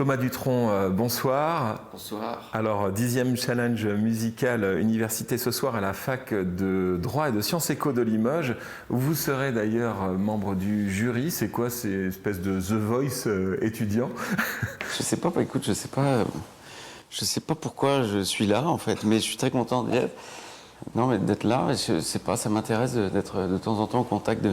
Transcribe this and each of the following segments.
Thomas Dutronc, bonsoir. Bonsoir. Alors, 10e challenge musical université ce soir à la fac de droit et de sciences éco de Limoges. Vous serez d'ailleurs membre du jury. C'est quoi ces espèces de The Voice étudiant? Je sais pas, écoute, je sais pas pourquoi je suis là en fait, mais je suis très content d'y être. Non, mais d'être là, je sais pas, ça m'intéresse d'être de temps en temps au contact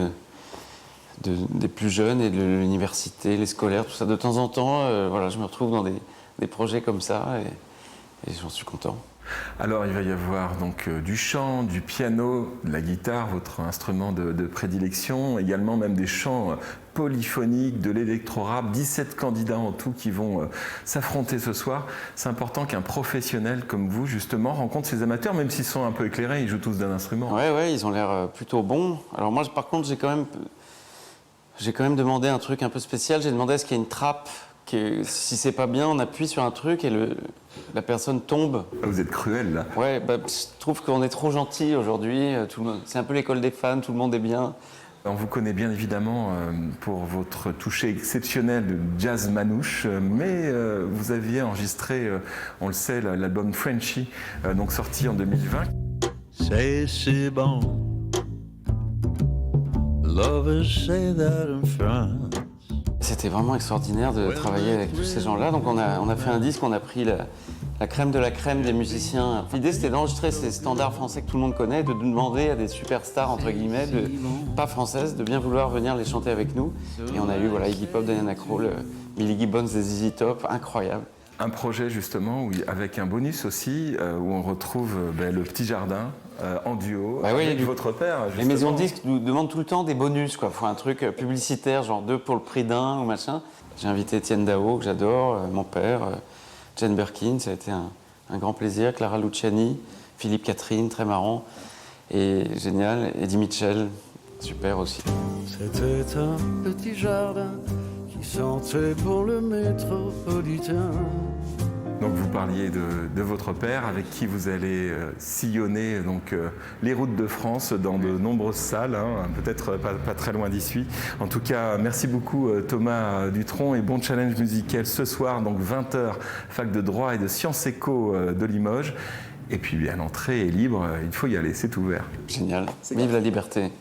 des plus jeunes et de l'université, les scolaires, tout ça. De temps en temps, voilà, je me retrouve dans des projets comme ça et j'en suis content. Alors, il va y avoir donc du chant, du piano, de la guitare, votre instrument de prédilection, également même des chants polyphoniques, de l'électro-rap, 17 candidats en tout qui vont s'affronter ce soir. C'est important qu'un professionnel comme vous, justement, rencontre ces amateurs, même s'ils sont un peu éclairés, ils jouent tous d'un instrument. Ouais, ils ont l'air plutôt bons. Alors moi, par contre, j'ai quand même demandé un truc un peu spécial. J'ai demandé à ce qu'il y ait une trappe. Si c'est pas bien, on appuie sur un truc et la personne tombe. Vous êtes cruel, là. Ouais, je trouve qu'on est trop gentil aujourd'hui. C'est un peu l'école des fans, tout le monde est bien. On vous connaît bien évidemment pour votre toucher exceptionnel de jazz manouche, mais vous aviez enregistré, on le sait, l'album Frenchy, donc sorti en 2020. C'est bon. Lovers say that in France. C'était vraiment extraordinaire de travailler avec tous ces gens-là. Donc on a fait un disque, on a pris la crème de la crème des musiciens. L'idée c'était d'enregistrer ces standards français que tout le monde connaît, de demander à des superstars entre guillemets, pas françaises, de bien vouloir venir les chanter avec nous. Et on a eu Iggy Pop, Diana Krall, Billy Gibbons des ZZ Top, incroyable. Un projet justement avec un bonus aussi où on retrouve le petit jardin en duo avec votre père. Justement. Les maisons de disques nous demandent tout le temps des bonus, quoi. Faut un truc publicitaire, genre 2 pour le prix d'un ou machin. J'ai invité Étienne Dao, que j'adore, mon père, Jane Birkin, ça a été un grand plaisir, Clara Luciani, Philippe Catherine, très marrant et génial, Eddie Mitchell, super aussi. C'était un petit jardin qui sentait pour le métropolitain. Donc vous parliez de votre père avec qui vous allez sillonner les routes de France dans de nombreuses salles, peut-être pas très loin d'ici. En tout cas, merci beaucoup Thomas Dutronc et bon challenge musical ce soir, donc 20h, fac de droit et de sciences éco de Limoges. Et puis bien l'entrée est libre, il faut y aller, c'est ouvert. Génial, vive la liberté.